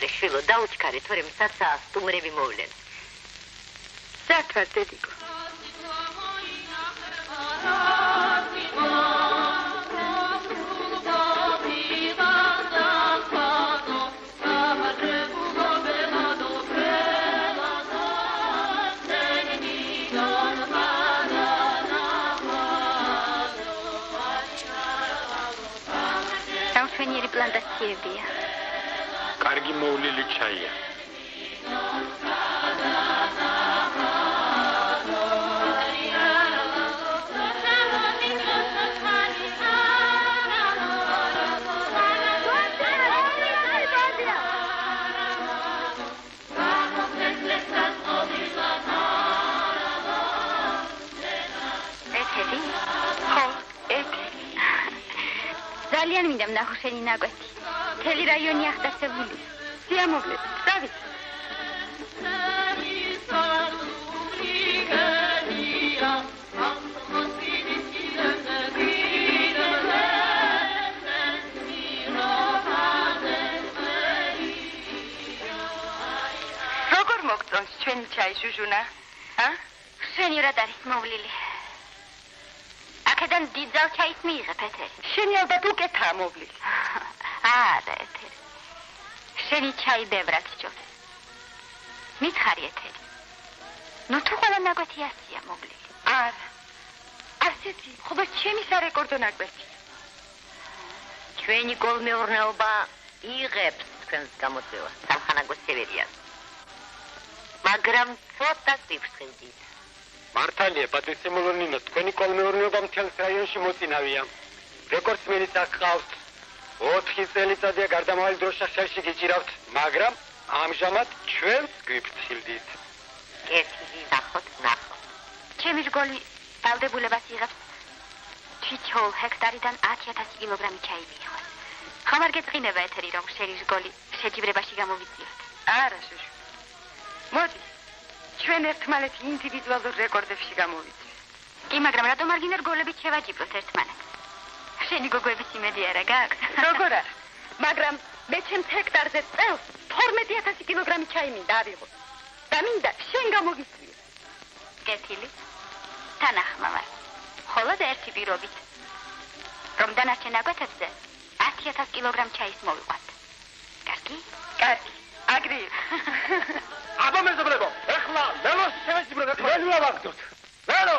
დაუჩქარე შვილო, დაუჩქარე, თორემ საცაა სტუმრები მოვლენ. სათვარ დედიკო. სამშვენიერი პლანტაციებია. კარგი მოვლილი ჩაია. ძალიან მინდა ვნახო შენი ნაკვეთი. მთელი რაიონი აღტაცებული. სიამოვნებით, დავით. როგორ მოგწონს ჩვენი ჩაი, ჟუჟუნა? შენი რად არის მოვლილი? აქედან დიდ ძალჩაის მიიღებ, ეთერი. შენი ალბათ უკეთაა მოვლილი. არა, ეთერი. შენი ჩაი ბევრად სჯობს. მითხარი, ეთერი. ნუ თუ ყველა ნაკვეთი ასია მოვლილი. არა. ასეთი, ხობა ჩემი სარეკორდო ნაკვეთი. ჩვენი გოლმეურნეობა იღებს თქვენს გამოწვევას, სამხანაგო სევერიას. მაგრამ ცოტა სიფრთხილით. მართალია, პატრიცემულო ნინო, თქვენი კოლმეურნეობა მთელს რაიონში მოწინავია. რეკორდსმენიც აქ ყავთ. 4 წელიწადია გარდამავალი დრო შახშაში გიჭირავთ, მაგრამ ამჟამად ჩვენს გვიფრთხილდით. კეთილი, ნახოთ. ჩემი რგოლი ვალდებულებას იღებს თითოეულ ჰექტარიდან 10,000 კილოგრამი ჩაი მიიღოს. ხომ არ გეწყინება ეთერი, რომ შენი რგოლი შეჯიბრებაში გამოვიწიოთ? არა, ჟუჟუ. მოდი. ჩვენ ერთმანეთი ინდივიდუალურ რეკორდებში გამოვიწვევთ. კი, მაგრამ რატომ არ გინდა რგოლებით შევაჯიბროთ ერთმანეთს? შენი გოგოების იმედი არა გაქვს? როგორ არა? მაგრამ მე ჩემს ჰექტარზე წელს 12,000 კილოგრამი ჩაი მინდა ავიღოთ. და მინდა შენ გამოგიწვიო. კეთილი. თანახმავარ. მხოლოდ ერთი პირობით. რომ დანარჩენ ნაკვეთებზე 10,000 კილოგრამ ჩაის მოვიყვანთ. კარგი? კარგი. აგრი. აბა მეზობლებო, ეხლა მელოს შევეძიბროთ, მელო ავაგდოთ. მელო!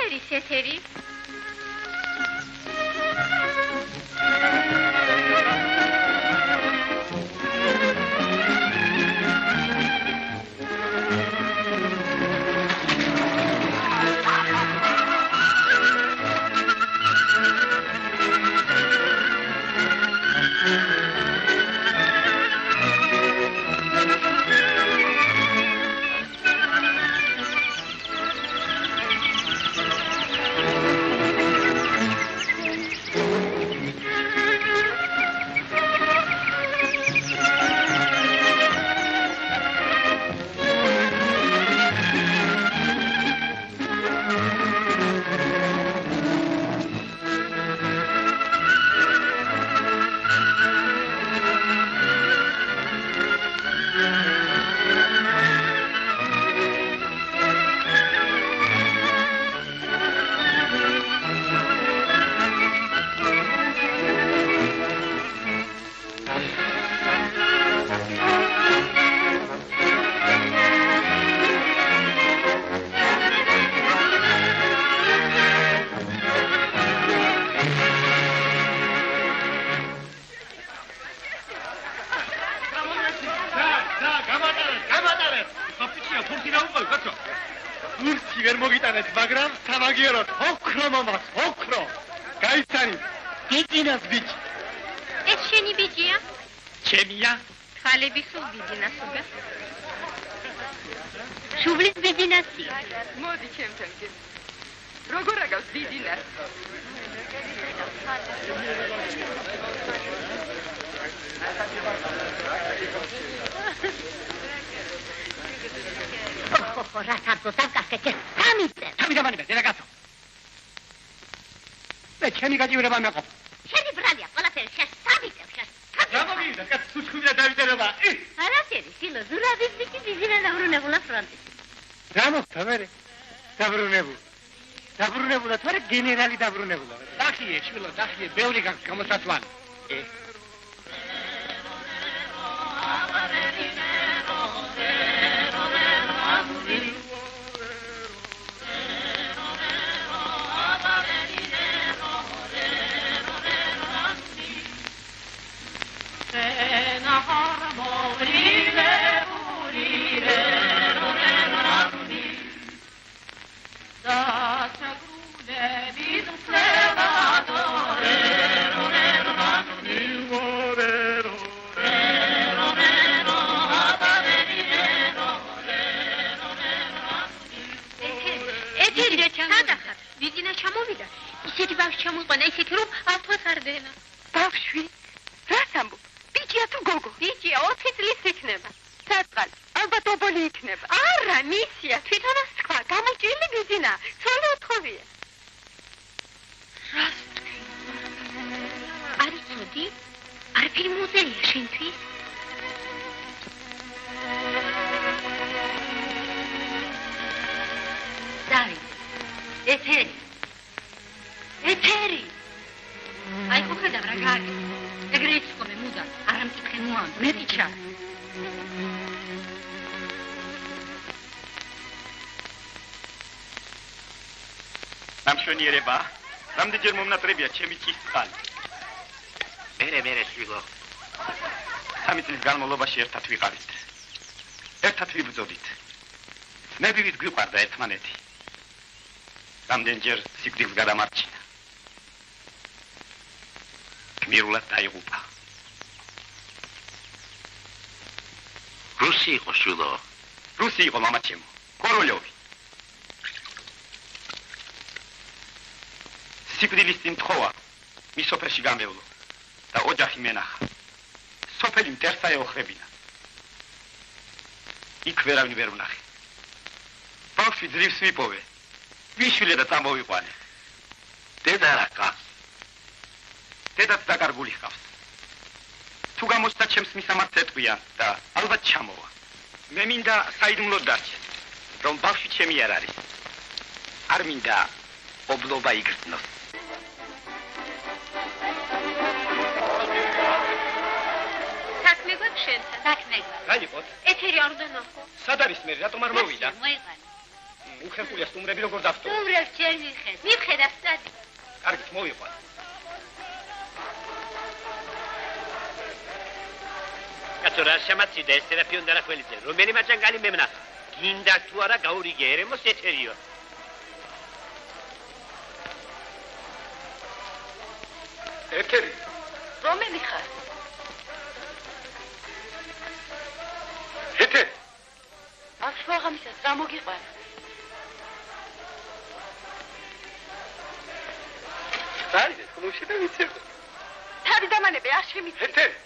არის ეთერი? რამდენჯერ მომნატრებია ჩემი ჭის წყალი. მერე შვილო. 3 წლის განმავლობაში ერთად ვიყავით. ერთად ვიბრძოდით. მე ვივით გვიყვარდა ერთმანეთი. რამდენჯერ სიკვდილს გადამარჩინა. გმირულად დაიღუპა. რუსი იყო შვილო. რუსი იყო მამა ჩემო. კოროლიოვი. სიკვდილის წინ თხოვა მის სოფელში გამევლო და ოჯახი მენახა. სოფელი მტერსა ეოხრებინა. იქ ვერავინ ვერ ვნახე. ბავშვი ძლივს ვიპოვე. ვიშვილე და წამოვიყვანე. დედა რა ყავს? დედაც დაკარგული ჰყავს. თუ გამოსცა ჩემს მისამართს ეტყვია და ალბათ ჩამოვა. მე მინდა საიდუმლოდ დარჩეს, რომ ბავშვი ჩემი არ არის. არ მინდა ობლობა იგრძნოს. საქმე რა იყო? ეთერი არ უნდა ნახო. სად არის მე, რატომ არ მოვიდა? მოიყანე. უხერხულია სტუმრები როგორ დახტო? სტუმრებს ჯერ მივხედავ სტადი. კარგით, მოვიყვან. კაცო, რა შემაციდა ეს სერაფიონ დარახველიძე, რომელი მაჭანგალი მემნახა? გინდა თუ არა გაურიგე ერემოს ეთერიო. ეთერი. რომელი ხარ? ეთერი. აქ შუაღამისას რა მოგიყვანა? საერთოდ ხმუში და ვიცი. თავი დამანები არ შემიცი. ეთერი.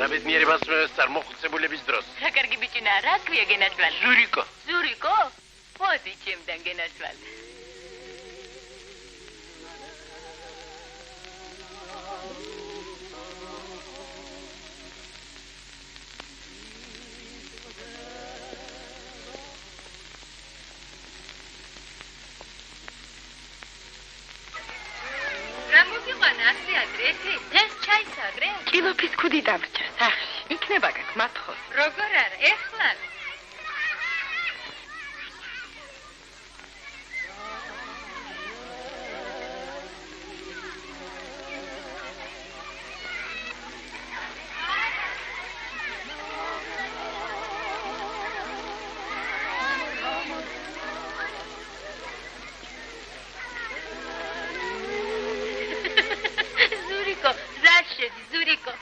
საბედნიერებას წარმოხუცებულების დროს. რა კარგი ბიჭინა, რა ქვია გენათვალე? ზურიკო. ზურიკო? მოდი ჩემთან გენათვალე. რა მოგიყვანა ასე ადრესი? დღეს ჩაის აგრე? კილოფის ქუდი დამრჩა სახში. იქნება გაკ მათხოვს. როგორ არა? ეხლა? ზურიკო.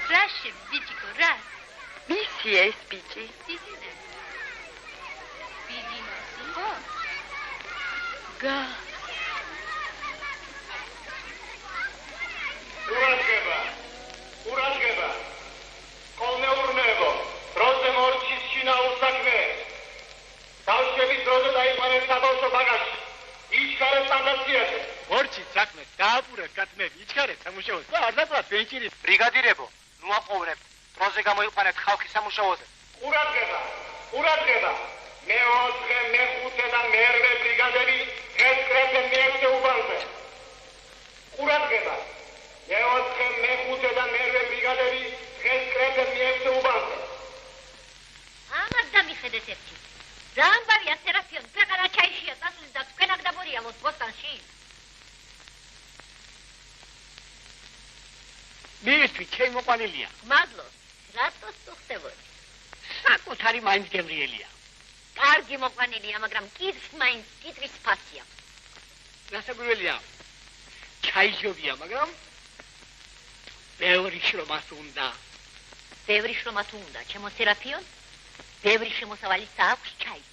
რაში ბიჭიკო, რა? მისი ეს ბიჭი? სიზინე. ბიძინოსი? ხო. გა. ურაშგება. კოლმეურნებო, დროზე მორჩის შინაურ საქმე. თავშების დროზე დაიყვანეს საბავშვო ბაგაჟი. იჩქარეს სტანდარტიაზე. მორჩის საქმე დააპურეთ კაცმები, იჩქარეთ სამუშაოზე. და არ დაწვათ ბენჭირი. ბრიგადირებო, ნუ აყოვრებ. დროზე გამოიყვანეთ ხალხის სამუშაოზე. ყურადღება. მეოთხე, მეხუთე და მერვე ბრიგადები დღეს კრეფენ მეექვსე უბანზე. ყურადღება. მეოთხე, მეხუთე და მერვე ბრიგადები დღეს კრეფენ მეექვსე უბანზე. ამას დამიხედეთ ერთი. დაამბარია სერაფიონ, ფეხარა ჩაიშია წასulis და თქვენ აქ დაბორიალოთ ბოსტანში. მისთვის ჩემი მოყვანილია. მადლობთ. რატო ხდებოდი? საკუთარი მაინც გემრიელია. კარგი მოყვანილია, მაგრამ მაინც კითხვის ფასია. გასაგვირველია. ჩაიჟობია, მაგრამ ბევრი შრომას უნდა. ბევრი შრომა თუ უნდა, ჩემო სერაფიონ? ბევრი შემოსავალიც აქვს ჩაი.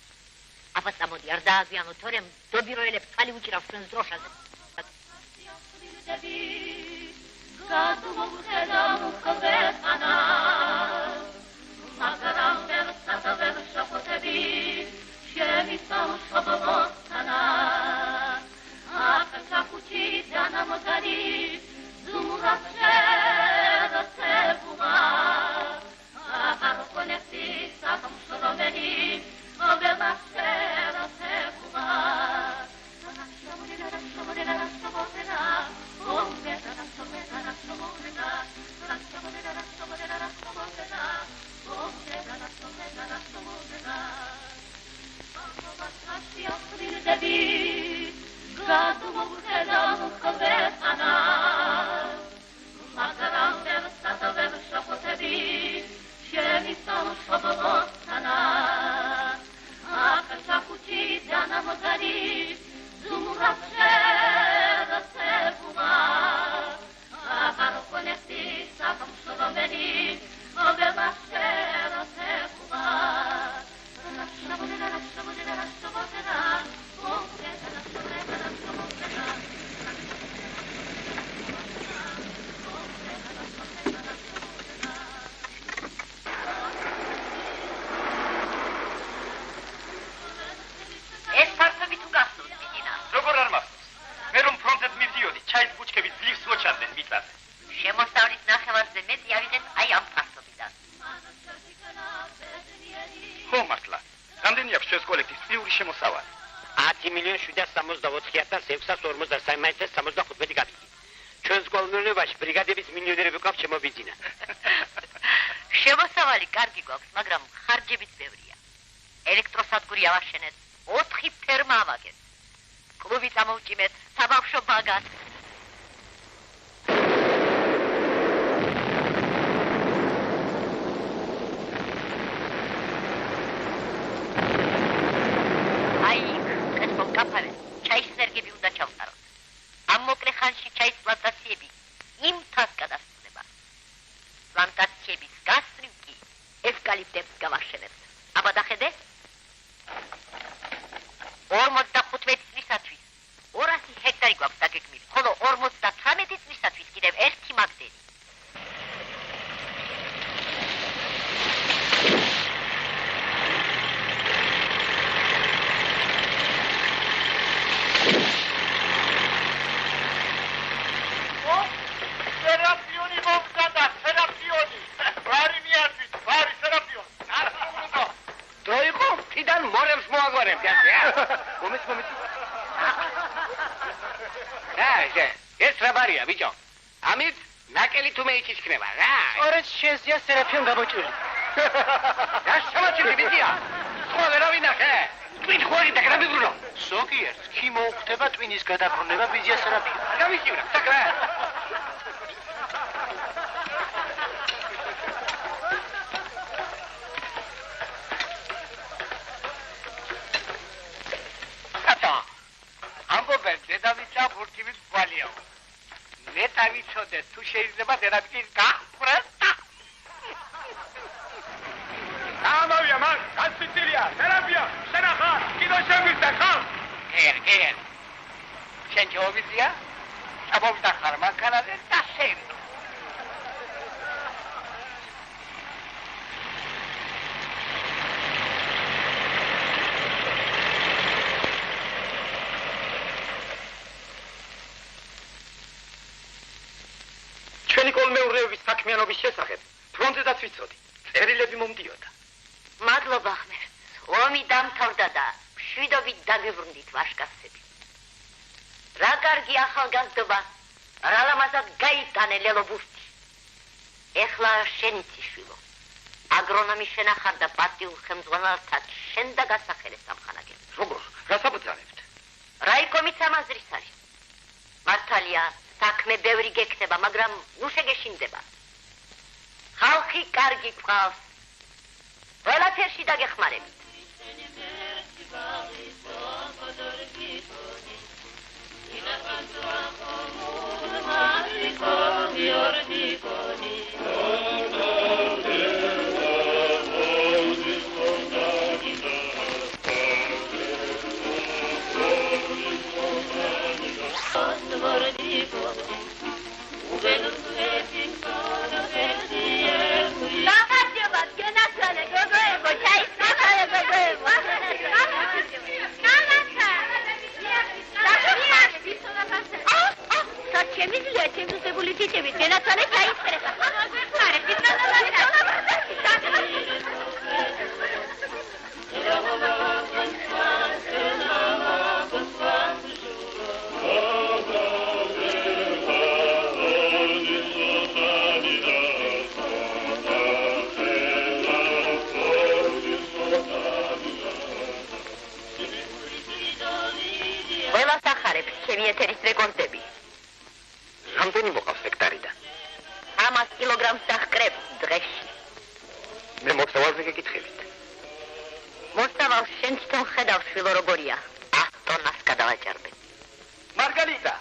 აბა წამოდი, არ დააგვიანოთ, თორემ დობიროელებს თვალი უჭირავს ჩვენს დროშაზე. ის მოჩარდნენ მიწაზე. შემოსავლის ნახევარზე მეტი ავიღეთ აი ამ ფასობიდან. ხო მართლა. რამდენი აქვს ჩვენს კოლექტივს წლიური შემოსავალი? 10,764,645 გაფიქრეთ. ჩვენს კოლმეურნეობაში ბრიგადების მილიონერები გვაქვს შემობიძინა. შემოსავალი კარგი გვაქვს, მაგრამ ხარჯებით ბევრია. ელექტროსადგური ავაშენეთ, 4 ფერმა ავაგეთ. კლუბი წამოვჭიმეთ, საბავშვო ბაგას. აი, ეს მომკაფალე, ჩაის ენერგები უნდა ჩავსაროთ. ამ მოკლე ხანში ჩაის პლანტაციები იმ თას გადასწრება. პლანტაციების გასწრილ კი ევკალიპტებს გავაშენებთ. აბა დახედე? 55 წლისათვის 200 ჰექტარი გვაქვს დაგეგმილი, ხოლო 58 წლისათვის კიდევ 1 მაგდენი. სერაფიონი მომგადა, სერაფიონი. ვარი მიაჩვით, ვარი სერაფიონი. დრო იყო, თიდან მორემს მოაგვარებ, გასია. მომეც. ეს რა ბარია, ბიჭო? ამით ნაკელი თუ მეიჩის ხნება, რა? ორეთ შეზია სერაფიონ გამოჭრილი. რა შემოჭრილი ბიჭია? სხვა ვერავინ ნახე. twin ხوارი და გრაბიბრუნო. ზოგიერთს კი მოუხდება ტვინის გადაბრუნება ბიზია სერაფიონ. გამიჭირა, საკრა. დედამიწა ფურთივით ვალიაო. მე დავიცოდე თუ შეიძლება დედამიწის გაყვრეტა. ამავია მან, გასწრილია, თერაპია, შენახა, კიდო შეგვიძლია ხარ? გერ. შენ ჯობია? აბოვდა ხარ მანქანაზე და შენ. ჩვენი კოლმეურნეობის საქმიანობის შესახებ ფრონტედაც ვიცოდი. წერილები მომდიოდა. მადლობა ღმერთს. ომი დამთავრდა და მშვიდობით დაგებრუნდით ვაშკაცები. რა კარგი ახალგაზრდობა, რა ლამაზად გაიტანე ლელობურთი. ეხლა შენი ციშვილო. აგრონომი შენახარ და პატიულ ხელმძღვანელთან შენ დაგასახელე სამხანაგებს. როგორ? რა საბრძანებთ? რაიკომიც ამაზრის არის. მართალია, საქმე ბევრი გექნება, მაგრამ ნუ შეგეშინდება. ხალხი კარგი გყავს. ყველაფერში დაგეხმარებით. ეთერის რეკორდები. რამდენი მოყავს ჰექტარიდან? 100 კილოგრამს დაჰკრებს დღეში. მე მოსავალზე გეკითხებით. მოსავალს შენ თვითონ ხედავ შვილო როგორია. 100 ტონას გადავაჭარბე. მარგარიტა.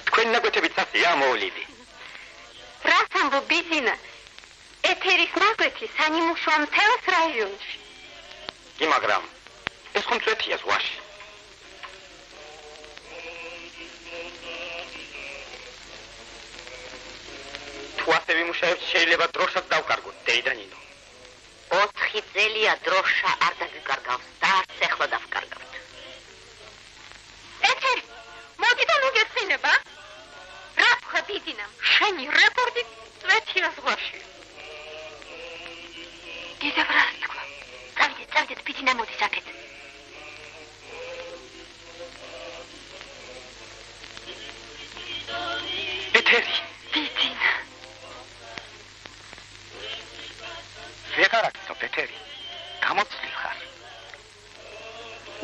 თქვენ ნაკვეთებით სასია მოვლილი. რას ამბობ ბიზინა? ეთერის ნაკვეთი სანიმუშოა მთელს რაიონში. კი, მაგრამ ეს ხომ წვეთია ზღვაში. თუ ასე ვიმუშავებთ, შეიძლება დროშაც დავკარგოთ, დეიდანინო. 4 წელია დროშა არ დაგიკარგავს და არც ეხლა დავკარგავთ. ეთერი ეთია ზღვაში. დედა ბრას თქვა. წავიდეთ, ბიძინა მოდის აქეთ. ეთერი. ბიძინა. ვეღარ აქცნობ ეთერი. გამოცლილ ხარ.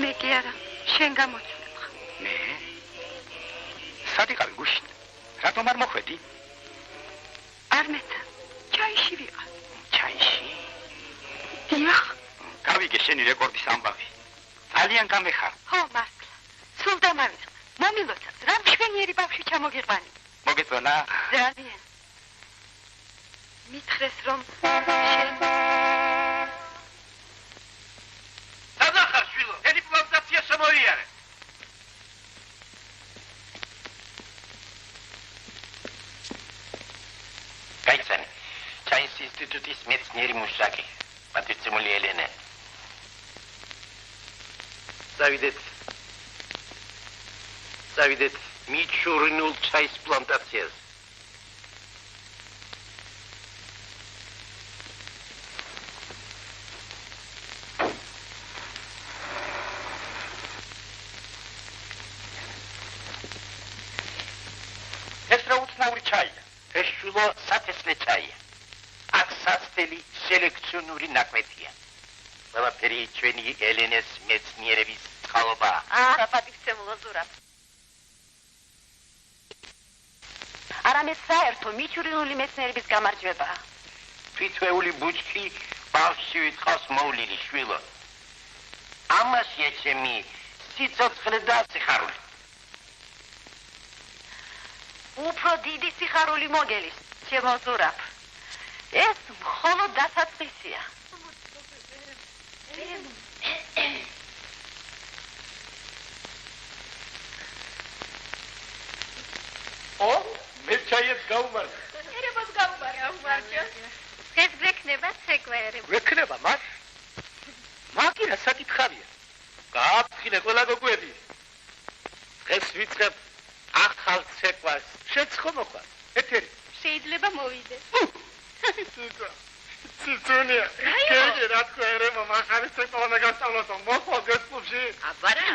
მე კი არა, შენ გამოცდილ ხარ. მე? სად იყავი გუშინ? რატომ არ მოხვედი? არ მეცა, ჩაიში ვიყავ. ჩაიში? დიახ. გავიგე შენი რეკორდის ამბავი. ძალიან გამეხარ. ხო, მართლა. სულ დამავიღე. მომილოცავ, რა მშვენიერი ბავშვი ჩამოგიყვანი. მოგეწონა? ძალიან. მითხრეს რომ შენ დადახარ შვილო, ენი პლანტაცია შემოიარე. გაიცანი, ჩაის ინსტიტუტის მეცნიერი მუშაკი, პატრიცემული ელენე. დავიდეთ მიჩურინულ ჩაის პლანტაციას. ეს რა უცნაური ჩაია? ეს შულო სათესლე ჩაია. აქ სასტელი სელექციონური ნაკვეთია. ყველაფერი ჩვენი ელენეს მეცნიერების წყალობა. არა პატრიცემულო ზურაბ. არამედ საერთო მიჩურინული მეცნიერების გამარჯვებაა. თვითვეული ბუჩქი ბავშვი ვიტყავს მოვლილი შვილო. ამაშია ჩემი სიცოცხლე და სიხარული. უფრო დიდი სიხარული მოგელის, ჩემო ზურაბ. ეს მხოლოდ დასაწყისია. ო, მე ჩაიებს გაუმარჯო. ერებას გაუმარჯო. ეს გვექნება ცეკვერები. ვექნება მას? მაგირა საკითხავია. გააფრთხილე ყველა გოგოები. დღეს ვიწყებ ახალ ცეკვას. შენც ხომ მოხარ? ეთერი. შეიძლება მოვიდე. ციცუნია. გეგი რა თქვა ერემა მახარი ცეკვა უნდა გასწავლოთ. მოხვალ გასწავლში. აბარა.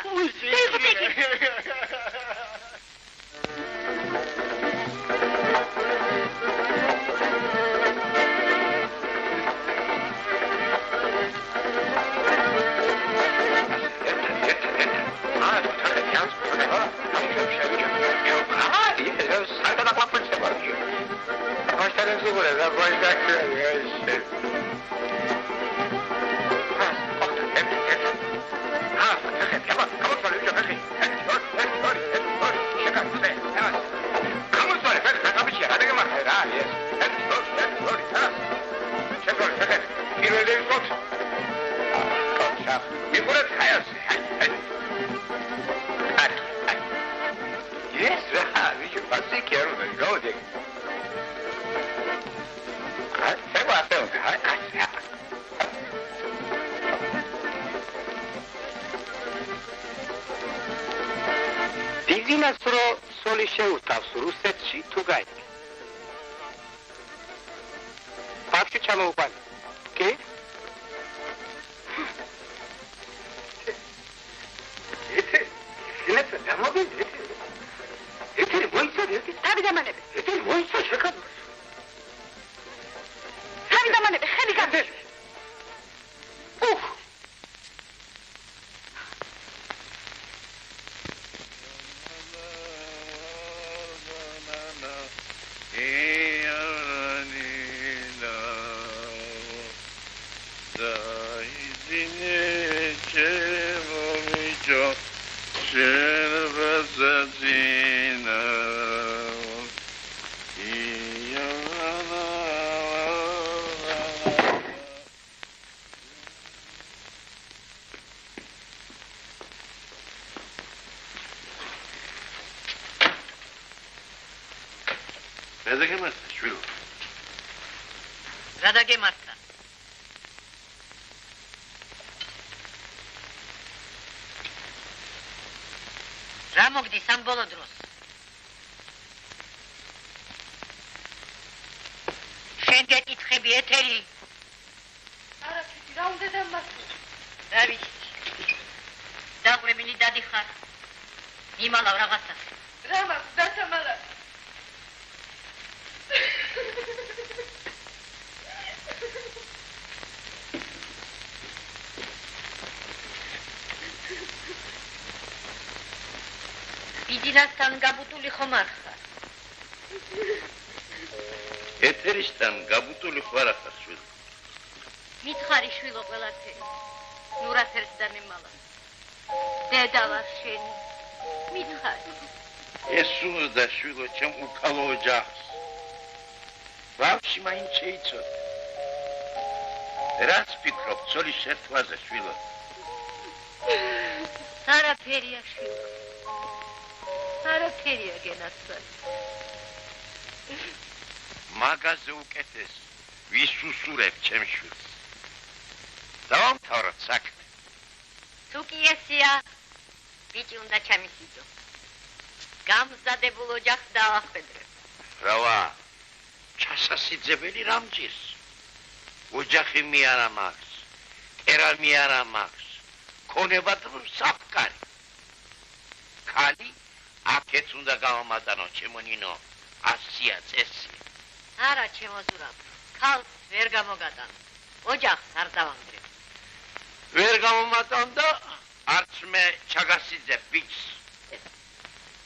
შეურთავს რუსეთში თუ გაიქ. ფაქტი ჩამოუყალე. კი? ეთერი დამოგიდე. ეთერი მოიცადე. თავი დამანები. ეთერი მოიცადე შეკად. თავი დამანები, ხელი გაგდე. რა მოგდის ამ ბოლო დროს? შენ გეკითხები ეთერი. არა, თვითი რა უნდა დამასწრო? რა ვიცი. დაგვემილი დადიხარ. იმალავ რაღაცას. რა მაქვს დასამალად? იძინასთან გაბუტული ხომ არ ხარ? ეთერისთან გაბუტული ხარ ახლა შვილო. მითხარი შვილო ყველაფერი. ნურაფერს და მემალა. დედა ვარ შენი. მითხარი. ეს უნდა შვილო ჩემ უკალო ოჯახს. ბავშვი მაინც შეიცვალა. რაც ფიქრობ ცოლის შეთვაზე შვილო. არაფერია შვილო. არაფერია გენაცვალე. მაგაზე უკეთეს ვის უსურებ ჩემ შვილს. დავამთავროთ საქმე. თუ კი ესია, ბიჭი უნდა ჩამისიძო. გამზადებულ ოჯახს დაახვედრებ. რავა, ჩასასიძებელი რამჭირს. ოჯახი მე არა მაქვს, კერა მე არა მაქვს, ქონებად საფკარი. ქალი, აქეც უნდა გავამატანო, ჩემო ნინო, 100-ია წესი. არა, ჩემო ზურაბ, ქალს ვერ გამოგატან, ოჯახს არ დავამდრებ. ვერ გამომატან და არც მე ჩაგასიძებ ბიჭს.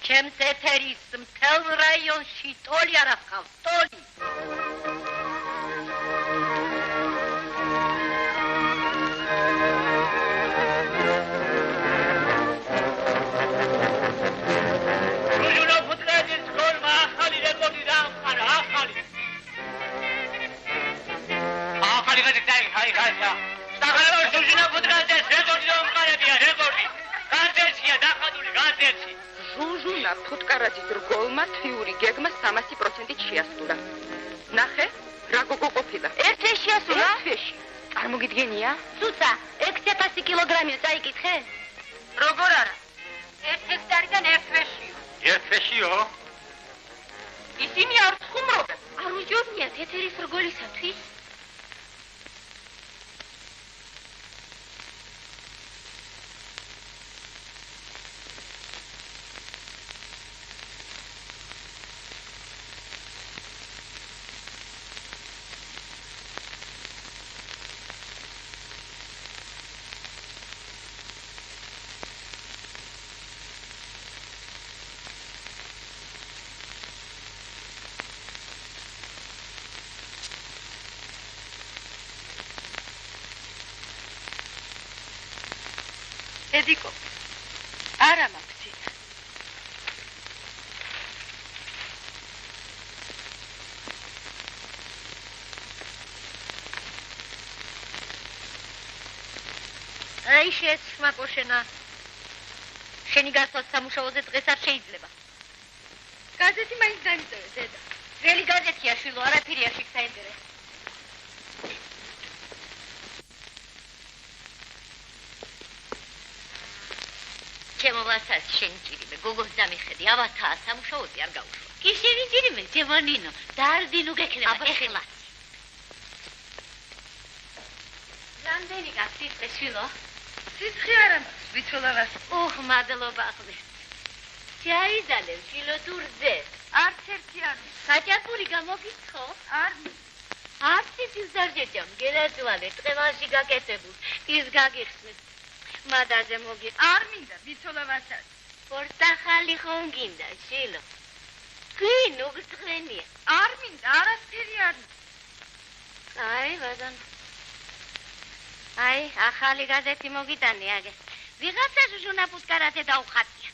ჩემს ეთერის მთელ რაიონში ტოლი არ ახავს, ტოლი. ჟუჟუნა ფუტკარაძის რგოლმა თვიური გეგმა 300%-ით შეასრულა. ნახე, რა გოგო ყოფილა. ერთ თვეში შეასრულა? ერთ თვეში. წარმოგიდგენია? სუცა, 600 კილოგრამია წაიკითხე? როგორ არა? 1 ჰექტარიდან 1 თვეშიო. 1 თვეშიო? ისინი არ ხუმრობენ. არ უჯობნიათ ეთერის რგოლისათვის? ედიკო, არა მაქვს ის. აი შეცმაკოშენა. შენი გასვლა სამუშაოზე დღეს არ შეიძლება. გაზეთი მაინც დამიწერე, დედა. ძველი გაზეთია შვილო, არაფერია შიგ საინტერესო. ჩემო ვასაც შენი ჭირიმე, გოგოს დამიხედი, ავათაა სამუშაოზე არ გაუშვა. კი შენი ჭირიმე, ძემონინო, დაარდინუ გექნება ეხლა. რამდენი გასწრე შვილო? სიცხე არა მაქვს, ვიცოლავას. მადლობა ახლა. ჩაიზალე შვილო თურზე. არც ერთი არ ვიცი. საჭაპური გამოგიცხო? არ არც ის დარჯეჯამ, გელაწვალე, ტყემალში გაკეთებულ, ის გაგიხსნით. მადაზე მოგი. არ მინდა, ვიცოლავასაც. პორტახალი ხომ გინდა, შილო? კი, ნუგრწღენია. არ მინდა, არასწერი არ მინდა. აი, ვადან. აი, ახალი გაზეთი მოგიტანე აგე. ვიღაცა ჟუჟუნა ფუტკარაძე დაუხატია.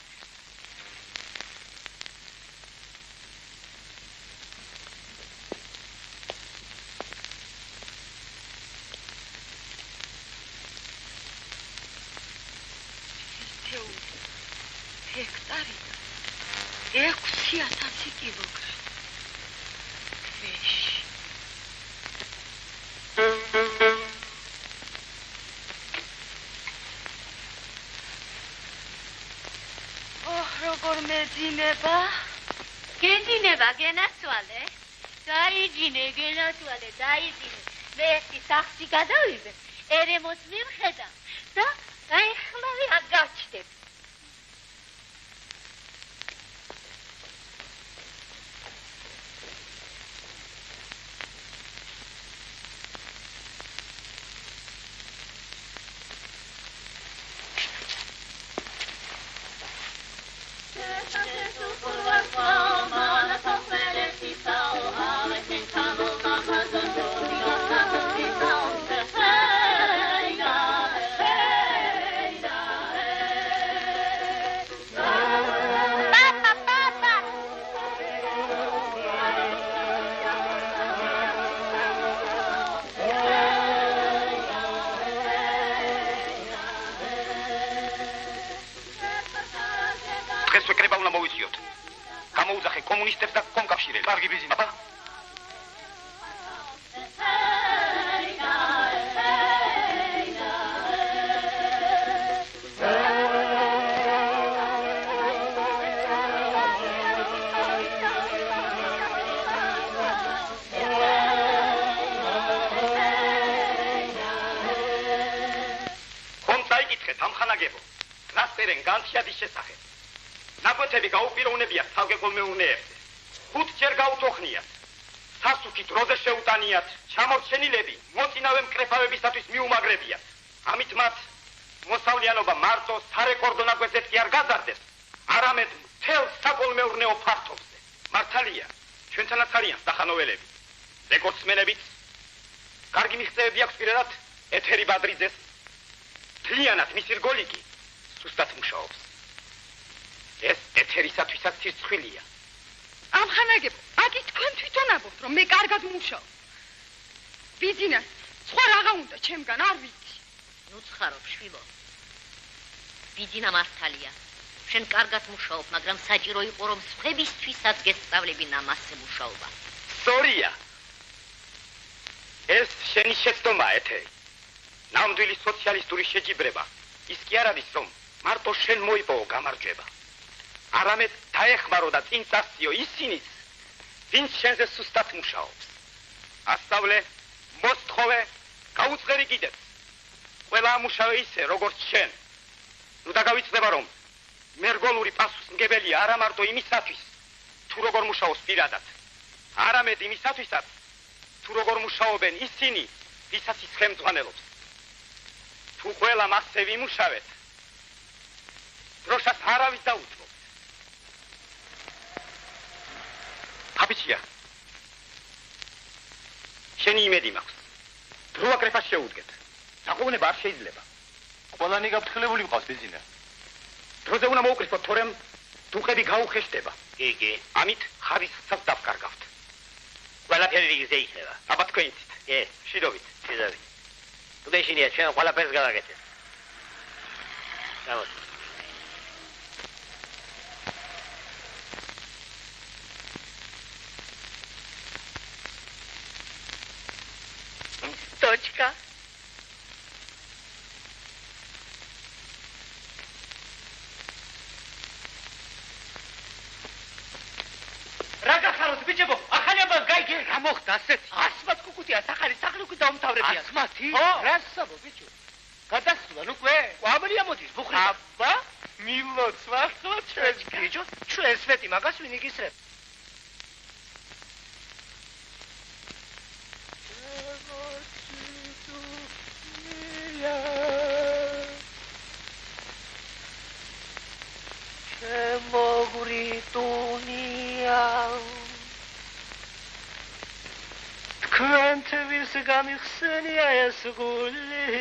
ჰექტარი 6,000 კილოგრამი. თვეში. როგორ მეძინება? გეძინება, გენაცვალე. დაიძინე, გენათვალე, დაიძინე. მე ერთი სახში გადავიდე, ერემოს მივხედავ და დაიხლავი აგარჩდები. კომუნისტებს და კომკავშირებს. კარგი ბიზნესი. აბა. კონცაიკითხეთ ამხანაგებო. ტრასტერენ განშადის შესახებ. ნაკვეთები გაუპიროვნებიათ თავგეკოლმეურნეებზე. 5 ჯერ გაუთოხნიათ. სასუქი დროზე შეუტანიათ. ჩამორჩენილები მოწინავე მკრეფავებისათვის მიუმაგრებიათ. ამით მათ მოსავლიანობა მარტო სარეკორდო ნაკვეთებს კი არ გაზარდეს, არამედ მთელ საკოლმეურნეო ფართობზე. მართალია, ჩვენთანაც არიან სახანოველები. რეკორდსმენებიც კარგი მიღწევები აქვს პირადად ეთერი ბადრიძეს. მთლიანად მისი რგოლი კი სუსტად მუშაობს. ეს ეთერისათვისაც ცირცხვილია. ამხანაგებო, აკი თქვენ თვითონ ამბობთ, რომ მე კარგად მუშაობ. ბიზნეს, სხვა რაღა უნდა ჩემგან, არ ვიცი. ნუ ცხარო, შვილო. ბიძინა მართალია. შენ კარგად მუშაობ, მაგრამ საჭირო იყო, რომ სხვებისთვისაც გესწავლებინა მასზე მუშაობა. სწორია. ეს შენი შეცდომა ეთერი. ნამდვილი სოციალისტური შეჯიბრება ის კი არ არის, რომ მარტო შენ მოიპოვო გამარჯვება. არამედ დაეხმარო და წინ წასციო ისინიც, ვინც შენზე სუსტად მუშაობს. ასწავლე, მოსთხოვე, გაუწყერი კიდეც. ყველა ამუშავე ისე, როგორც შენ. ნუ დაგავიწყდება, რომ მერგოლური პასუხისმგებელია არა მარტო იმისათვის, თუ როგორ მუშაობს პირადად, არამედ იმისათვისაც, თუ როგორ მუშაობენ ისინი, ვისაც ის ხელმძღვანელობს. თუ ყველა მასზე ვიმუშავეთ, დროშას არავის დაუწყო. აბიჩია, შენი იმედი მაქვს. დროა კრეფას შეუდგეთ. საყოვნება არ შეიძლება. ყველანი გაფრთხილებული ვიყავს ბიზნე. დროზე უნდა მოუკრიფოთ, თორემ დუხები გაუხეშდება. იგი, ამით ხარისხსაც დავკარგავთ. ყველაფერი რიგზე იქნება. აბა თქვენიცით. შიდობით. შედავით. უდეშინია, ჩვენ ყველაფერს გავაკეთეთ. გამოთ. Точка. Raga xarot biჭებო, ახალი ამბავს გაიგე, რა მოხდა ასეთი? ასმათ კუკუტია, სახალი სახლი უკვე დაუმთავრებია. ასმათი? რასაბო ბიჭო? გადასვლან უკვე? ყვამლია მოდის, ბუხრი. აბა, მილოცვა, ხო ჩვენ ბიჭო, ჩვენ სვეტი მაგას ვინ იგისრებ? გამიხსენია ეს გული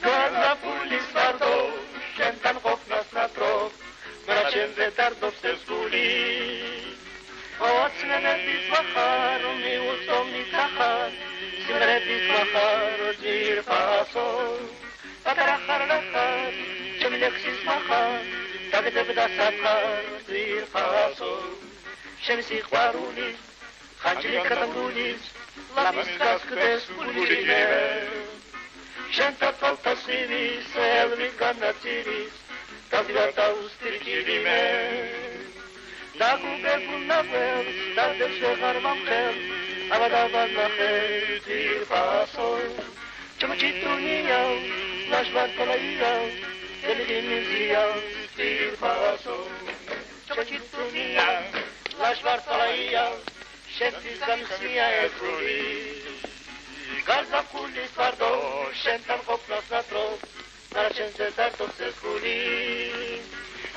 გადაფულის ვარდო შენთან ყოფნას ნატრობ მაგრამ შენზე დარდობს ეს გული ოცნების ვახარო მიუწომი ხახარ სიმრეთის ვახარო ძირფასო პატარა ხარლახარ ჩემი ლექსის ვახარ დაგდებდა საფხარ ძირფასო შენი სიყვარული ხანჯლი კრამბულის ლამის გასკდეს პულირინე შენთა თვალთასირის ელმის განაცირის დავდივარ და უსტირჭირიმე და დაგუგებულ ნაგველს დადე შეღარმა მხელს აბადაბად ნახე ძირფასო ჩამოჩიტუნია ლაშბარტოლაია ელიგინიზია ძირფასო ჩამოჩიტუნია ლაშბარტოლაია შენთვის გამსია ეხური გაზაფხულის ფარდო შენთან ყოფნას ნატრო არჩენზე დარტობს ეხური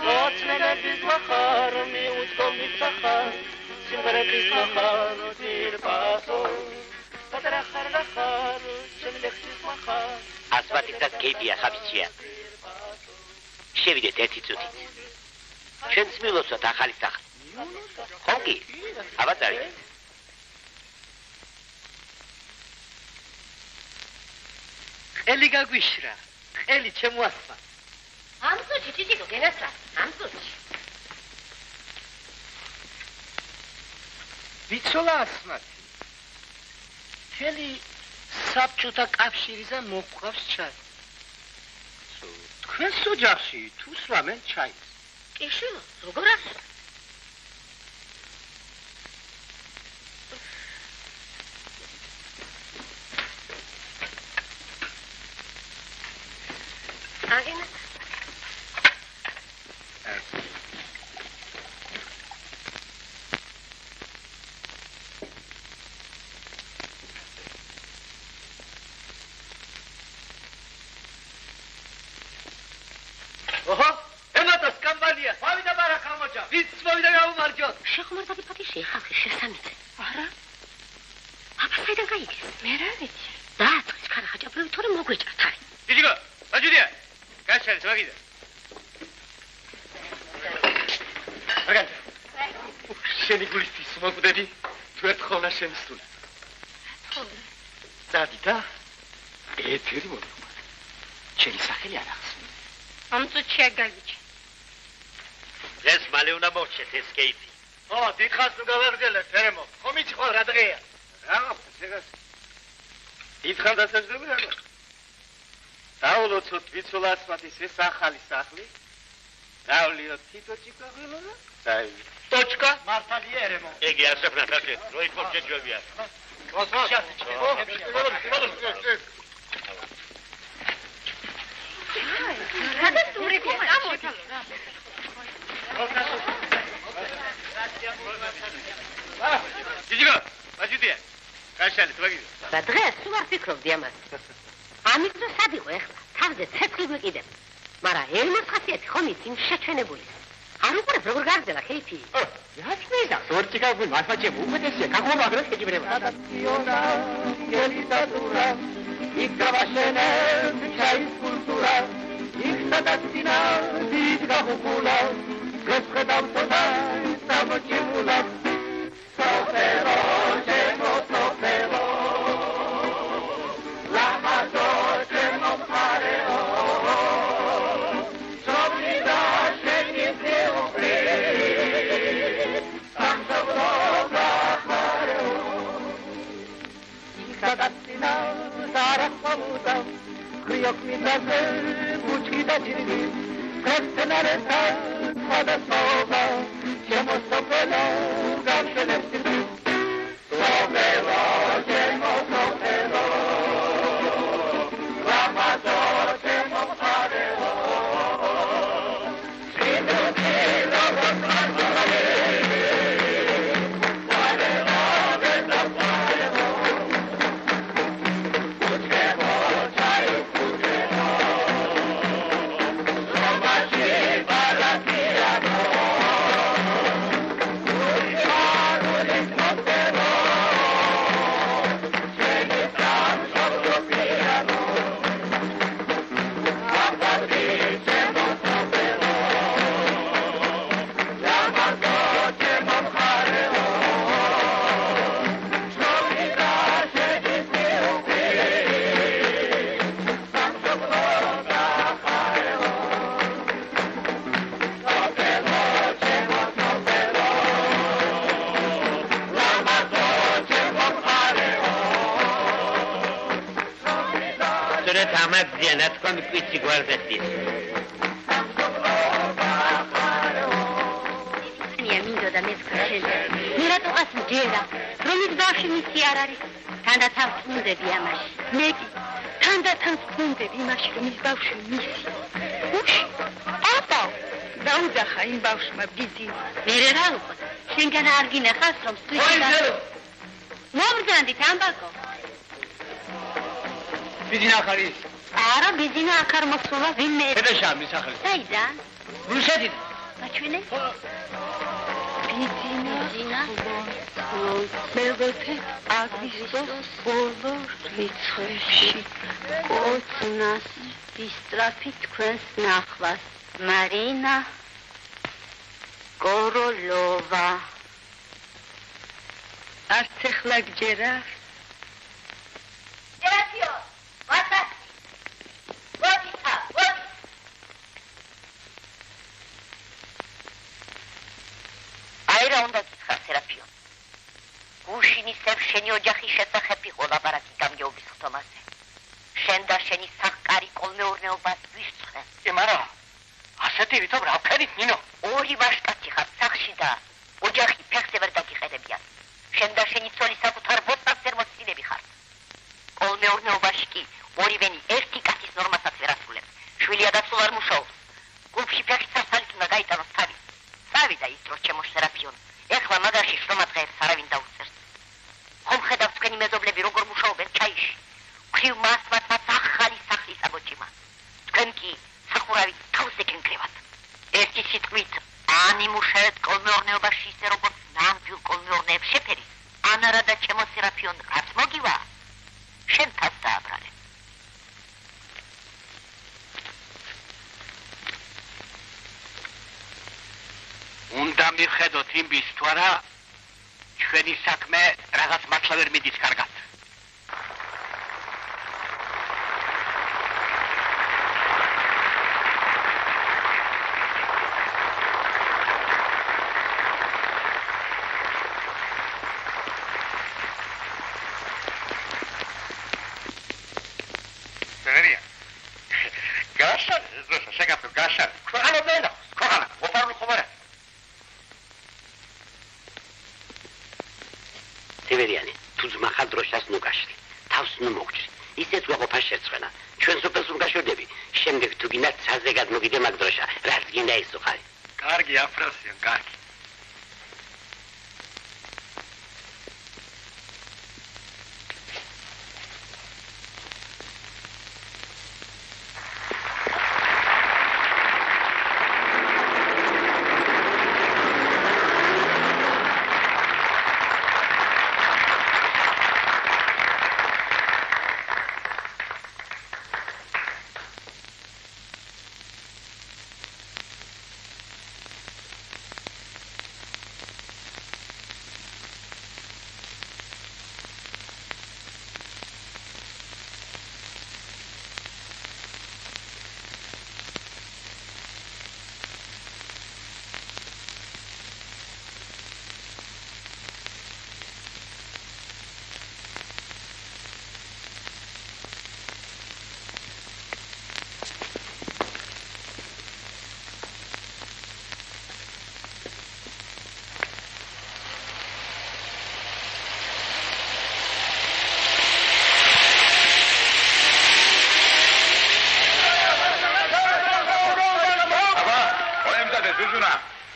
მოწმენების მახარ მიუძღობნის სახარ სიმღერების მახარ ძირფასო პატარა ხარ შემლეხის მახარ ასვათიცას გეიბია ხაბიჩია შევიდეთ ერთი წუთით ჩვენც მილოცოთ ახალი სახლი ხონგი აბაწარი ყელი გაგვიშრა ყელი ჩემო ასმა ამ წუთში ჭიჭიკო გენასა ამ წუთში ვიცოლა ასმათი თელი საბჭოთა კავშირიდან მოყვავს ჩაი თქვენს ოჯახში თუ სვამენ ჩაის კი შვილო როგორ არის აგენა ოჰო ემატას კამპანია მოვიდა ბარაკა მოჯა ვიც მოვიდა გაუმარჯო შეხმარდადი პატიში ხალხი შესამიცე არა აბა საიდან გაიგეს მე რა ვიცი დააწყის ქარა ხაჭაპლები თორე მოგვეჭრათ არის ჭიჭიკო აჯუდია გაშალეთ მაგიდა მაგანტა შენი გულისთვის მოკვდები თუ ერთხელ შენი სული დადი და ეთერი მოდი შენი სახელი არ ახსნა ამ წუთში აგაგიჩი ეს მალე უნდა მოჩეთ ეს გეიბი ო დითხას თუ გავაგრძელებ ფერემო ხომიცი ხო რა დღეა რა შეგას დითხან დასაჯდები რა დაულოცოთ ვიცოლა ასმათის ეს ახალი სახლი დავლიოთ თითო ჭიკა ღილონა დაი ტოჩკა მართალია ერემო ეგი ასეფნა თაკე როი ხორჯეჯვებია რა სტურები გამოჩალო ჭიჭიკო აჯუდია გაშალეთ მაგიდა და დღეს თუ არ ფიქრობდი ამას ამით რო სად იყო ეხლა თავზე ცეცხლი გვიყიდებ მაგრამ ელმოს ხასიათი ხომ იცი შეჩვენებული არ უყურებ როგორ გაგრძელა ხეიფი რაც მიდა სორტიკა გულ მასაჭე უმეტესია გახმოვაგრე შეჯიბრება ადაპტიონა გელიტატურა იქავაშენე ჩაის კულტურა იქსადაცინა დიდგახულა გესხედავსოდა სამოჭიმულა სოფერო ჩემო სოფერო ლამაზო ჩემო მხარეო სოფლიდა შენი თეობრი სამსაბრო გახარეო იქსადაცინა სარახმოვუდა ქრიოკ მიდაზე ბუჩკი და ჯირი ქრისტენარესა ხადასობა ჩემო სოფელო გამშენებსი სოფელო ჩემო სოფელო ლამაზო ჩემო მხარეო სინდროთი ლაბასარდოლე Amazia, quando qui si guarda dietro. მია მინდოდა და მეც გქენ. მე რატოღაც მჯერა, რომ ის ბავშვი მისი არ არის. თანდათან ვწუნდები ამაში. მე კი თანდათან ვწუნდები იმაში, რომ ის ბავშვი მისი. უში, აბა, დაუძახა იმ ბავშვმა ბიძინა. მე რა უკვე, შენგან არ გინახავს, რომ სტუდენტი მობრძანდით ამბაკო. ბიძინა ახ არის? არა, ბიძინა აქ არ მოსულა, ვინმე. დედაშამის სახელი. საიდან? რუსეთიდან. მაჩვენე? ბიძინა. მეგოთე აგვისტოს ბოლო რიცხვებში ოცნას ისტრაფი თქვენს ნახვას. მარინა გოროლოვა. არც ეხლა გჯერა? სერაფიო, ვატასი. ვოდიცა, ვოდი. აი რა უნდა გითხრა სერაფიო. გუშინისებ შენი ოჯახის შესახებ იყო ლაპარაკი გამგეობის ხტომაზე. შენ და შენი სახკარი კოლმეურნეობას ვისწრე. მარა, ასეთი რითომ რა ვქენით ნინო? ორი ვაშკაცი ხარ სახში და ოჯახი ფეხზე ვერ დაგიყენებიან. შენ და შენი ცოლი საკუთარ ბოთლს ვერ მოსწინები ხართ. კოლმეურნეობაში კი ორივენი ერთი კაცის ნორმასაც ვერ ასრულებს. შვილი ადასულ არ მუშაობს. გულში ფეხის სასალით უნდა გაიტანოს თავი. წავიდა ის დრო ჩემო სერაფიონ. ეხლა მაგაში შრომა დღეებს არავინ დაუწერს. ხომ ხედავთ თქვენი მეზობლები როგორ მუშაობენ ჩაიში. ქვრივ მასმაცაც ახალი სახლის აგოჭიმა. თქვენ კი სახურავით თავზე გენგრევათ. ერთი სიტყვით ან იმუშავეთ კოლმეურნეობაში ისე როგორც ნამდვილ კოლმეურნეებს შეფერის. ან არა და ჩემო სერაფიონ რაც მოგივა შენ თავს დააბრალე. უნდა მივხედოთ იმის თუ არა ჩვენი საქმე რაღაც მართლა ვერ მიდის კარგად. სევერიანი, თუ ძმახა დროშას ნუ გაშლი, თავს ნუ მოგჭრი. ისეც ვაყოფა შერცხვენა. ჩვენ სოფელს რომ გაშორდები, შემდეგ თუ გინდათ ცაზე გადმოგიდე მაგ დროშა, რაც გინდა ის უხარი. კარგი აფროსიან, კარგი.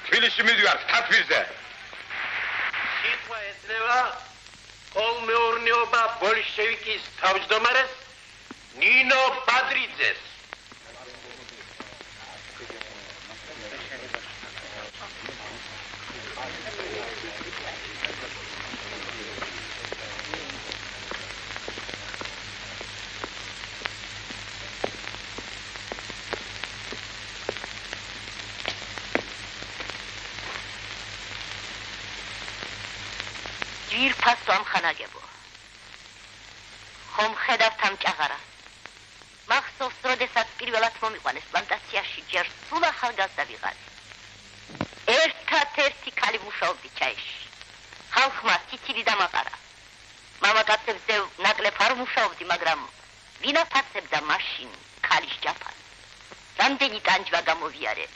თბილისში მიდივარ თათბირზე. სიტყვა ეძნება კოლმეურნეობა ბოლშევიკის თავმჯდომარეს ნინო ბადრიძეს. ძირფასო ამხანაგებო. ხომ ხედავთ ამ ჭაღარას? მახსოვს, როდესაც პირველად მომიყვანეს პლანტაციაში ჯერ სულ ახალგაზრდა ვიღარი. ერთად-ერთი ქალი მუშაობდი ჩაიში. ხალხმა ციცილი დამაყარა. მამაკაცებზე ნაკლებ არ მუშაობდი, მაგრამ ვინ აფასებდა მაშინ ქალის ჯაფას? რამდენი ტანჯვა გამოვიარე.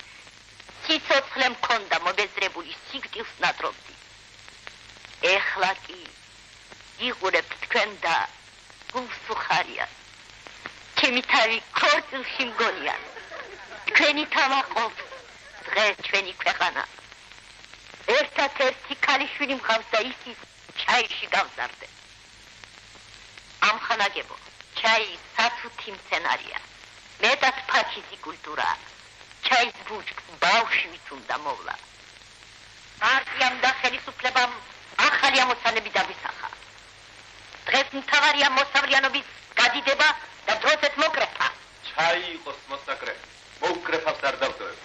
სიცოცხლე მქონდა მობეზრებული სიკვდილს ნადრობდი. ეხლა კი იღურებთ თქვენ და გულს უხარიათ. ჩემი თავი ქორწილში მგონია. თქვენი თამაყობ დღეს ჩვენი ქვეყანა. ერთად-ერთი ქალიშვილი მყავს და ისიც ჩაიში გავზარდე. ამხანაგებო, ჩაი საცუთი მცენარია. მეტად ფაქიზი კულტურაა. ჩაის ბუჩქს ბავშვიც უნდა მოვლა. პარტიამ და ხელისუფლებამ ახალი ამოცანები დაგვისახა. დღეს მთავარია მოსავლიანობის გადიდება და დროებით მოკრეფა. ჩაი იყოს მოსაკრე. მოუკრეფავს არ დავტოვებ.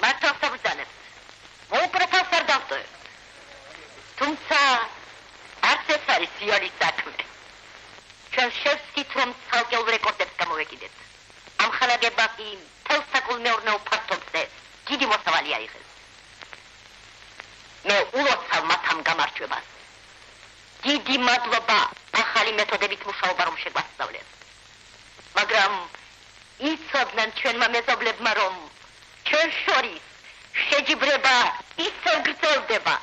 მართავს საბრძანებს. მოუკრეფავს არ დავტოვებ. თუმცა არც ეს არის სიალის საქმე. ჩვენ შევსით რომ ცალკეულ რეკორდებს გამოვეკიდეთ. ამხანაგება კი მთელ საკულმეურნეო ფართობზე დიდი მოსავალი აიღეს. მე ულოცავ მათ ამ გამარჯვებას. დიდი მადლობა ახალი მეთოდებით მუშაობა რომ შეგვასწავლეთ. მაგრამ იცოდნენ ჩვენმა მეზობლებმა რომ ჩვენ შორის შეჯიბრება ისევ გრძელდება.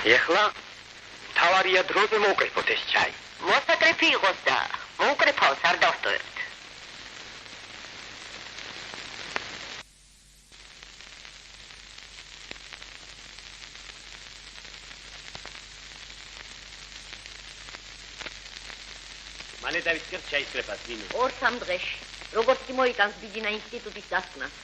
ეხლა თავარია დროზე მოუკრეფოთ ეს ჩაი. მოსაკრეფი იყოს და მოუკრეფავს არ დავტოვებთ. მალე დავიწყებთ ჩაისკრეფას ვინო. 2-3 დღეში. როგორც კი მოიტანს ბიძინა ინსტიტუტის დასკვნას.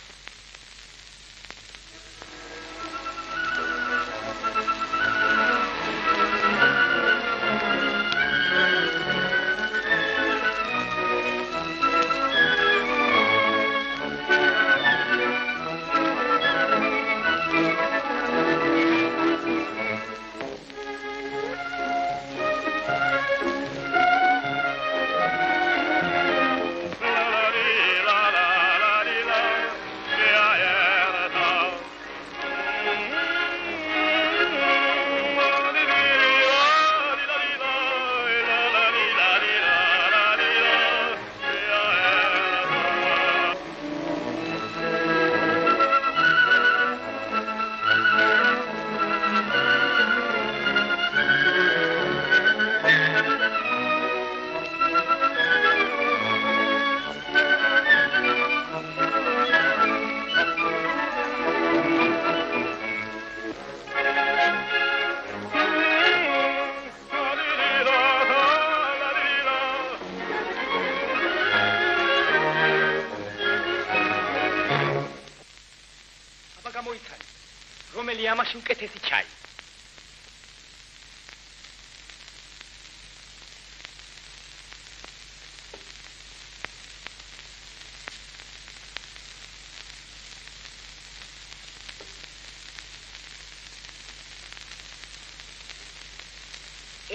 რომელი ამაში უკეთესი ჩაი.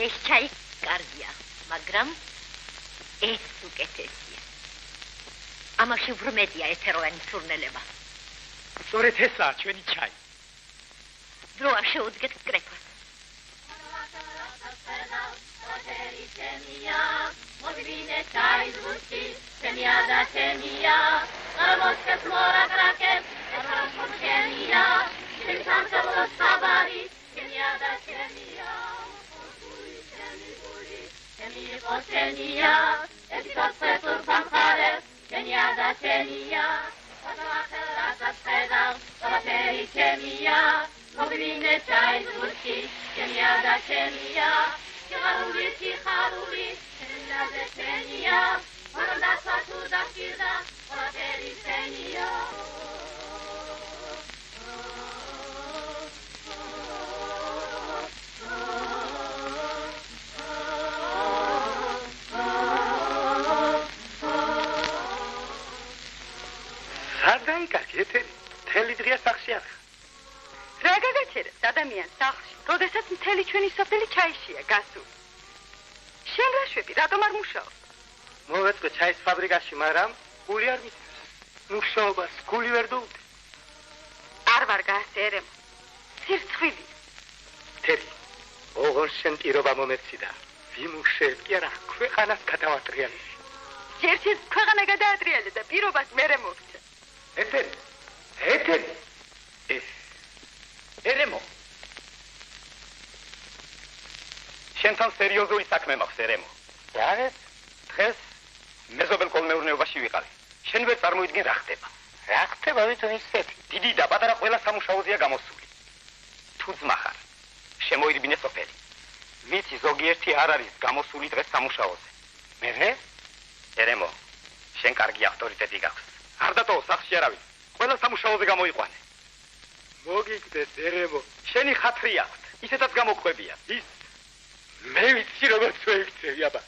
ეს ჩაი კარგია, მაგრამ ეს უკეთესია. ამაში ვრმედია ეთეროვანი სურნელება. სწორედ ესაა ჩვენი ჩაი. დროა შეუდგეთ კრეფას. ადამიანს სახლში, როდესაც მთელი ჩვენი სოფელი ჩაიშია გასული. შემლაშვები რატომ არ მუშაობს? მოვეწყე ჩაის ფაბრიკაში, მაგრამ გული არ მისცემს. მუშაობას გული ვერ დუვდი. არ ვარ გასერემ. სირცხვილი. თერი, ოღონ შენ პირობა მომეციდა. ვიმუშავებ კი არა, ქვეყანას გადავატრიალე. ჯერჯერობით ქვეყანა გადაატრიალე და პირობას მერე მოგცე. ეთერი. ერემო. შენთან სერიოზული საქმე მაქვს, ერემო. რა? დღეს მეზობელ კოლმეურნეობაში ვიყავი. შენ ვერ წარმოიდგენ რა ხდება. რა ხდება ვიწო ისეთი? დიდი და პატარა ყველა სამუშაოზეა გამოსული. თუ ძმა ხარ, შემოირბინე სოფელი. ვიცი ზოგიერთი არ არის გამოსული დღეს სამუშაოზე. მე? ერემო, შენ კარგი ავტორიტეტი გაქვს. არ დატოვო სახლში არავინ. ყველა სამუშაოზე გამოიყვანე. მოგიგდეს, ერემო. შენი ხათრი აქვს. ისედაც გამოგვხვებია. ის მე ვიცი როგორც ვეიქცევი, აბა.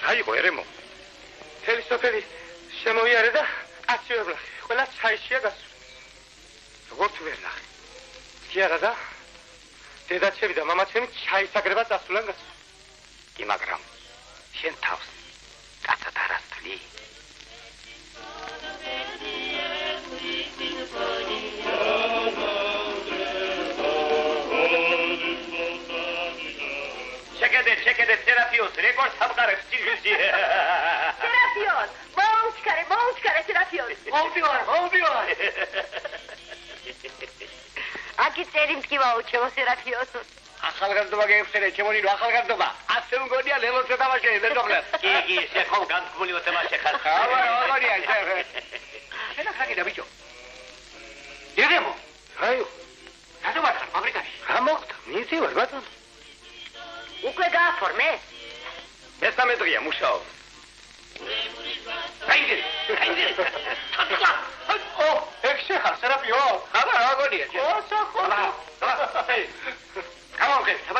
აიღო ერემო. თელი სოფელი შემოიარე და კაცი ვერ ვლახე. ყველა ჩაიშია გასული. როგორც ვერ ნახე. კი არა და დედაჩემი და მამაჩემი ჩაისაგრება წასულან გასული. კი, მაგრამ შენ თავს კაცად არ ასწვლი. შეკედე სერაფიოს რეკორდს ამყარებს ციგილში. სერაფიოს, მოუჩქარე სერაფიოს. მოვდივარ. აკი წერი მткиვაო ჩემო სერაფიოს. ახალგაზრდობა გეებსერე, ჩემო ნინო, ახალგაზრდობა. ასე მგონია ლელოზე დამაშე, მეზობლებს. კი, შეხო განთქმული მოთემაშე ხარ. აგონია, შეხე. შენ ახლა ბიჭო. ერემო. აიო. რატომ არ ხარ ფაბრიკაში? რა მოხდა? მივდივარ, ბატონო. უკვე გააფორმე? მესამე დღეა მუშაობ. აიძე. ეგ შეხარ სერაფიო. აბა რა გონია?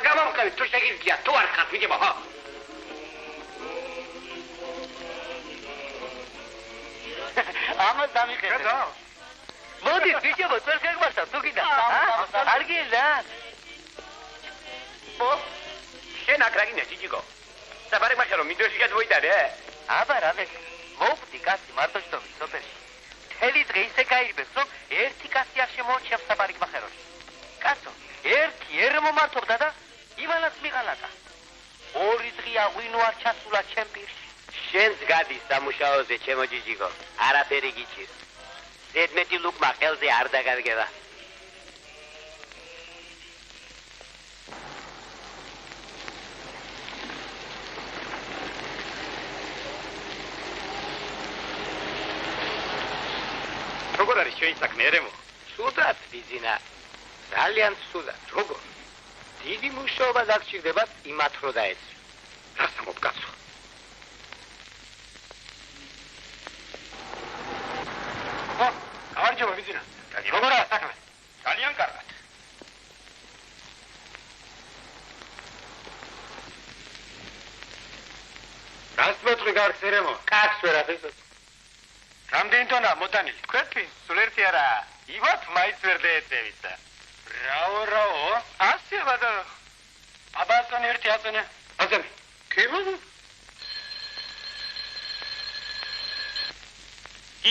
გამომყევი, თუ შეგიძლია, თუ არ ხარ, ვიჯებო, ხო? ამას დამიხედე. მოდი, ვიჯებო, წერ გეგმართავ, თუ კიდე. არ გინდა? შენ აქ რა გინდა, ჯიჯიკო? საფარიკმაშე რომ მინდორში გადმოიტანე? აბა რა მე მოვხდი კაცი მარტოშტომის სოფელში. მთელი დღე ისე გაირბეს, რომ ერთი კაცი არ შემოარჩიებს საფარიკმახეროში. კაცო, ერთი ერმო მარტობდა და იმანაც მიყალატა. ორი დღეა ღვინო არ ჩასულა ჩემ პირში. შენს გადის სამუშაოზე, ჩემო ჯიჯიკო. არაფერი გიჩის. ზედმეტი ლუკმა ხელზე არ დაგადგება. როგორ არის ჩვენი საქმე, ერემო? ცუდად ბიძინა. ძალიან ცუდად. როგორ? დიდი მუშაობა დაგჭირდებათ იმათ რო დაეცი. რასა მოგკაცო? გამარჯობა ბიძინა. როგორია საქმე? ძალიან კარგად. გასწვეთრი გარსერემო. კაცს ვერ ახისო. რამდენი ტონა მოდანილი? ქვეთი, სულ ერთი არა. იმათ მაინც ვერ დაეწევისა. რაო? 100 ბატონო. აბატონი ერთი აწონე. აწონე. კიმო?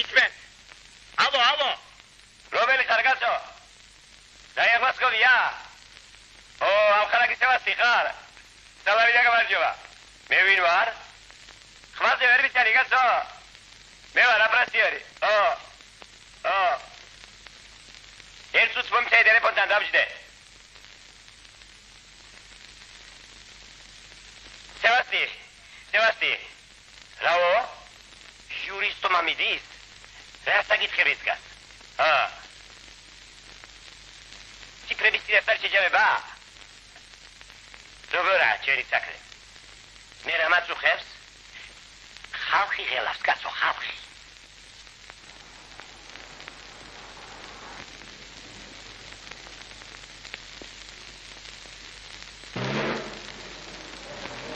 იწმენ. აბო. რომელი ხარგაცო? დაიაგვასკოვია. ამ ხარაგისევასი ხარ. სალამი გამარჯობა. მე ვინ ვარ? ხმაზე ვერ ვიცარი კაცო. მე ვარ აპრასიორი. ერთ წუთს მომწე ტელეფონთან დამჯდე. სევასტი. რაო? ჟურისტო მამიდის? რა საკითხები დგას? ციფრების წინასწარ შეჯამება? როგორა ჩვენი საქმე? მე რა მაწუხებს? ხალხი ღელავს, კაცო, ხალხი.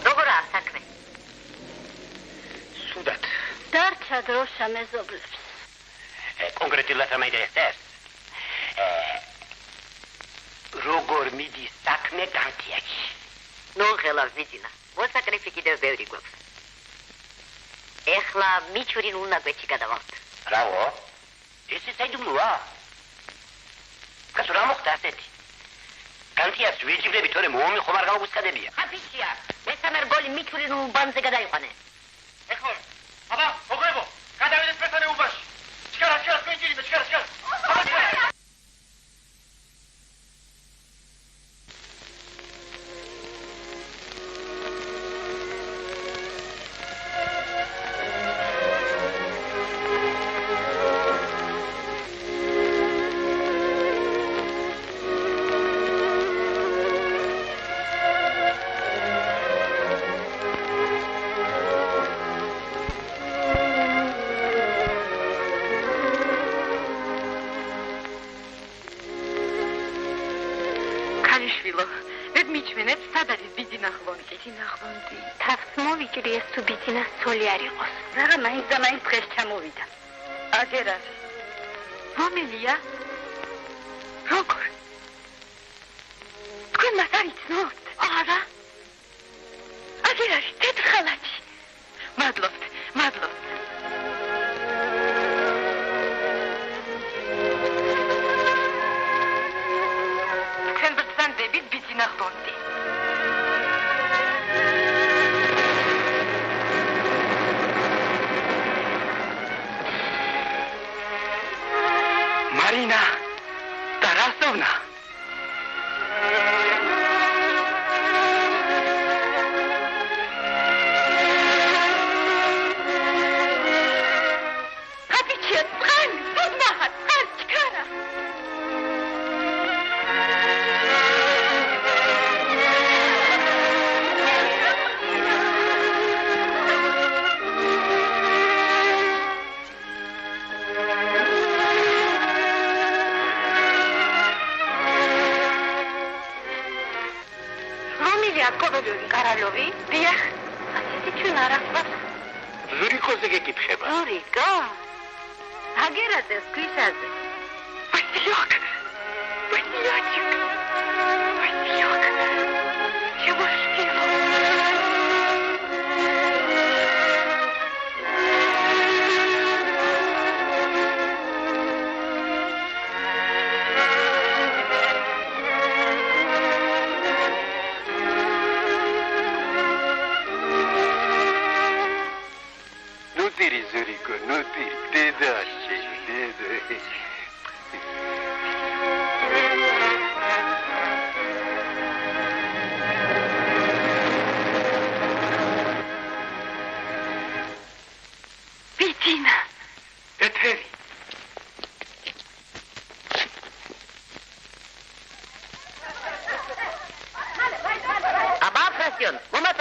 როგორა საქმე? სუდად. დარჩა დროშა მეზობლებს. კონკრეტულად რა მაინტერესებს? როგორ მიდის საქმე განთიაკში? ნუ ღელავს ბიძინა. მოსაკრეფი კიდევ ბევრი გვაქვს. ეხლა მიჩურინ უნაგვეთში გადავალთ. რაო? ესე საიდუმლოა? კაცო რა მოხდა ასეთი? განთიაკს ვეჯიბრები თორე მომი ხომ არ გამოგუსკადებია? ხაფიშია. მესამე რგოლი მიჩურინ უბანზე გადაიყვანე. ეხლა, აბა, მოგრებო. გადავიდეთ მესამე უბანში. ჩქარა, მეჯირი, ჩქარა. სოლი არ იყოს. რა მაინც დღეს ჩამოვიდა. აგერ არის. რომელია? როგორ? თქვენ მას არ იცნობთ? არა. აგერ არის თეთრ ხალათში. მადლობთ. თქვენ ბრძანდებით ბიძინა ხონდი. Marina, Tarasovna.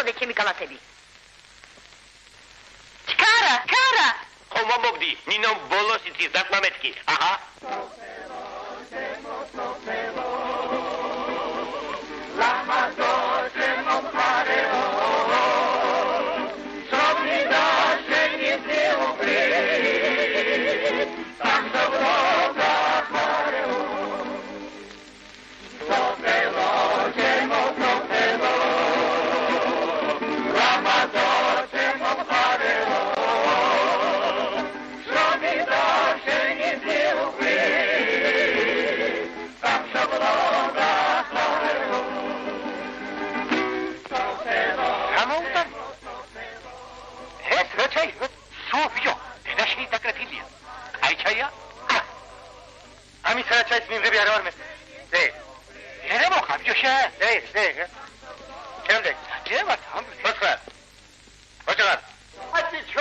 გასწოდე ჩემი კალათები. ჩქარა, ჩქარა. ხომ მომობდი, ნინო ბოლოს იცის დათმა მეთქი. აჰა.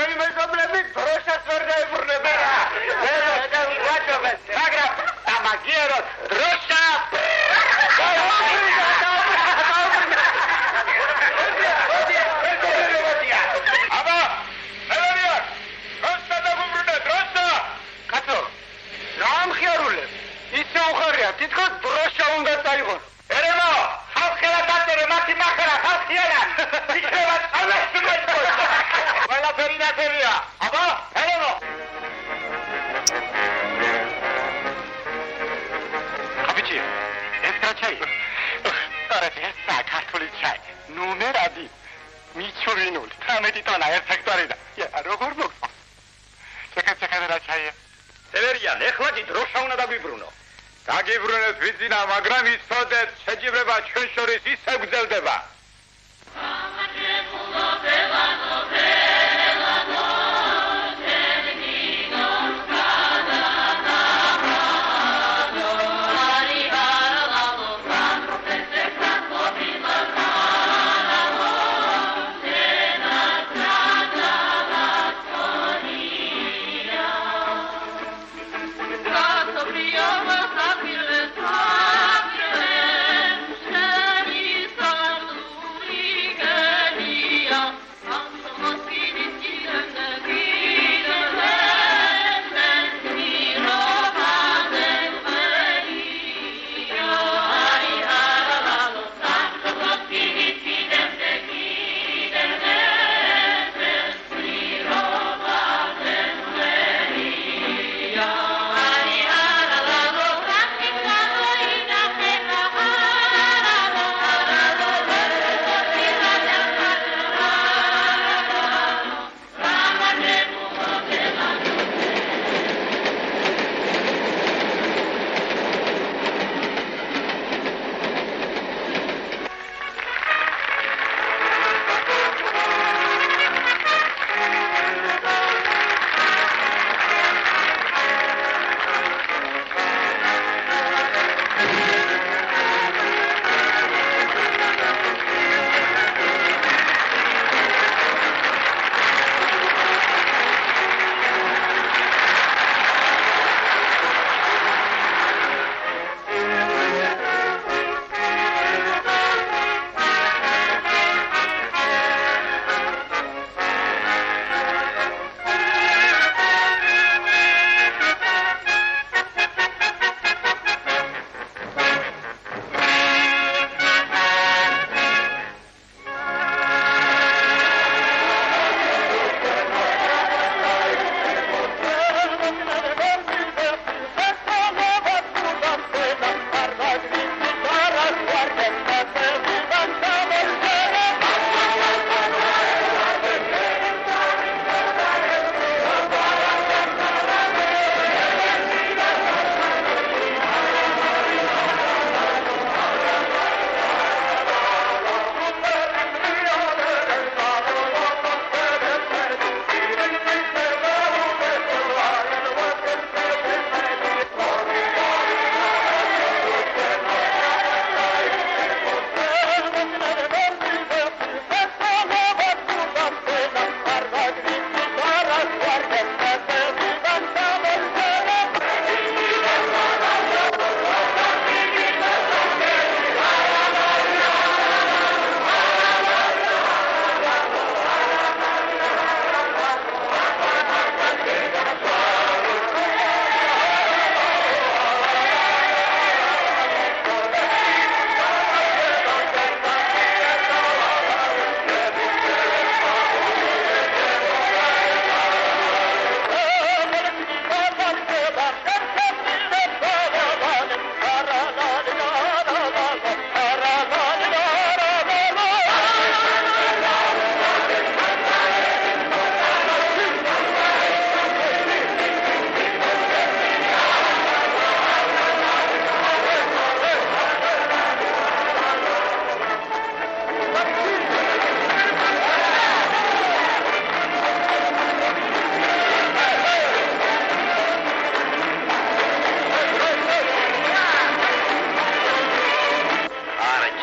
Sacrifice,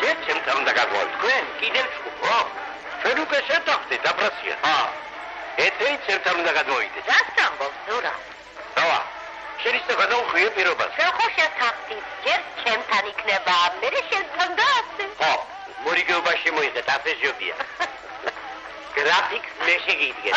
შენ ჩემთან უნდა გაგვავით. თქვენ კიდევ ჭუბო. ჩვენ უკვე შევთანხმდით დაბრასია. ეთეი ჩემთან უნდა გადმოვიდეთ. რას ამბობ, ზურა? დავა. შენ ისე გადაუხვიე პირობას. შენ ხო შევთანხმდით, ჯერ ჩემთან იქნება, მერე შენთან და ასე. ხო, მორიგეობაში მოიღეთ, ასე ჟობია. გრაფიკს მე შეგიდგეთ.